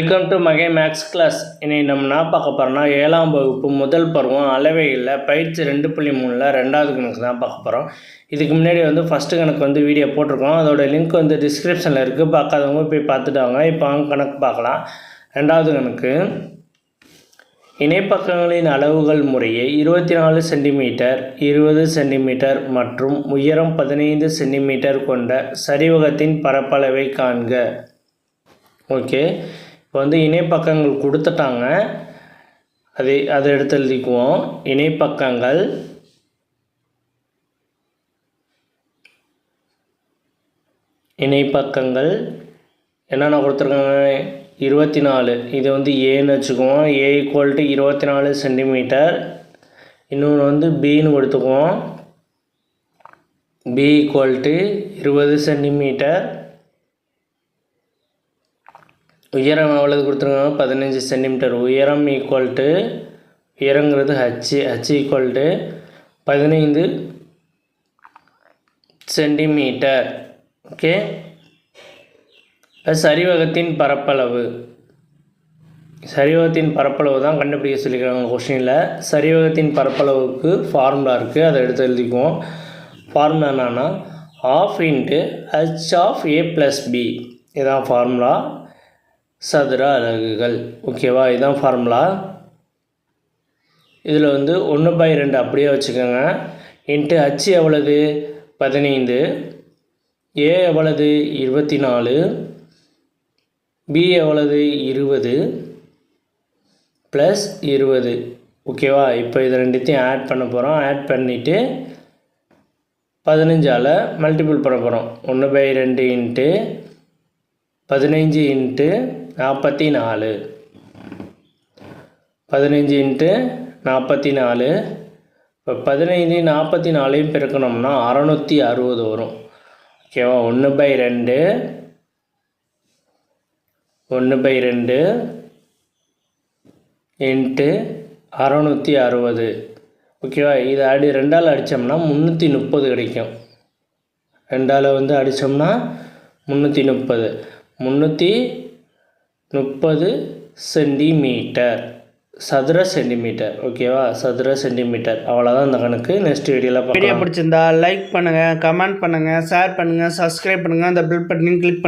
Welcome to மகே maths class. இன்னைக்கு நம்ம என்ன பார்க்க போகிறோம்னா 7ஆம் வகுப்பு முதல் பருவம் அளவைகளில் பயிற்சி 2.3ல் 2வது கணக்கு தான் பார்க்க போகிறோம். இதுக்கு முன்னாடி ஃபஸ்ட்டு கணக்கு வீடியோ போட்டிருக்கோம். அதோட லிங்க் டிஸ்கிரிப்ஷனில் இருக்குது. பார்க்காதவங்க போய் பார்த்துட்டு வாங்க. இப்போ கணக்கு பார்க்கலாம். 2வது கணக்கு, இணைப்பக்கங்களின் அளவுகள் முறையே 24 சென்டிமீட்டர், 20 சென்டிமீட்டர் மற்றும் உயரம் 15 சென்டிமீட்டர் கொண்ட சரிவகத்தின் பரப்பளவை காண்க. ஓகே, இப்போ இணைப்பக்கங்கள் கொடுத்துட்டாங்க. அதை எடுத்து எழுதிக்குவோம். இணைப்பக்கங்கள் என்னென்ன கொடுத்துருக்காங்க? 24. இது ஏன்னு வச்சுக்குவோம். A = 24 centimetre. இன்னொன்று Bன்னு கொடுத்துக்குவோம். B = 20 centimetre. உயரம் எவ்வளவு கொடுத்துருக்காங்க? 15 சென்டிமீட்டர். உயரம் உயரங்கிறது H = 15 சென்டிமீட்டர். ஓகே, சரிவகத்தின் பரப்பளவு தான் கண்டுபிடிக்க சொல்லியிருக்காங்க கொஸ்டினில். சரிவகத்தின் பரப்பளவுக்கு ஃபார்முலா இருக்குது. அதை எடுத்து எழுதிக்குவோம். ஃபார்முலா என்னன்னா ½ × H (A + B). இதுதான் ஃபார்முலா. சதுர அலகுகள். ஓகேவா? இதுதான் ஃபார்முலா. இதில் 1/2 அப்படியே வச்சுக்கோங்க. H எவ்வளவு? 15. A எவ்வளவு? 24. B எவ்வளவு? 20 + 20. ஓகேவா? இப்போ இது ரெண்டுத்தையும் ஆட் பண்ண போகிறோம். ஆட் பண்ணிவிட்டு 15ஆல் மல்டிபிள் பண்ண போகிறோம். 1/2 × 15 × 44. 15 × 44. இப்போ 15 44 பெருக்கணும்னா 660 வரும். ஓகேவா? 1/2 × 660. ஓகேவா? இதை 2ஆல் அடித்தோம்னா 330 கிடைக்கும். 2ஆல் அடித்தோம்னா 330 சென்டிமீட்டர், சதுர சென்டிமீட்டர். ஓகேவா? சதுர சென்டிமீட்டர். அவ்வளோதான் இந்த கணக்கு. நெக்ஸ்ட் வீடியோவில் பார்க்கலாம். வீடியோ பிடிச்சிருந்தா லைக் பண்ணுங்கள், கமெண்ட் பண்ணுங்கள், ஷேர் பண்ணுங்கள், சப்ஸ்கிரைப் பண்ணுங்கள், அந்த பெல் பட்டனையும் கிளிக் பண்ணுங்கள்.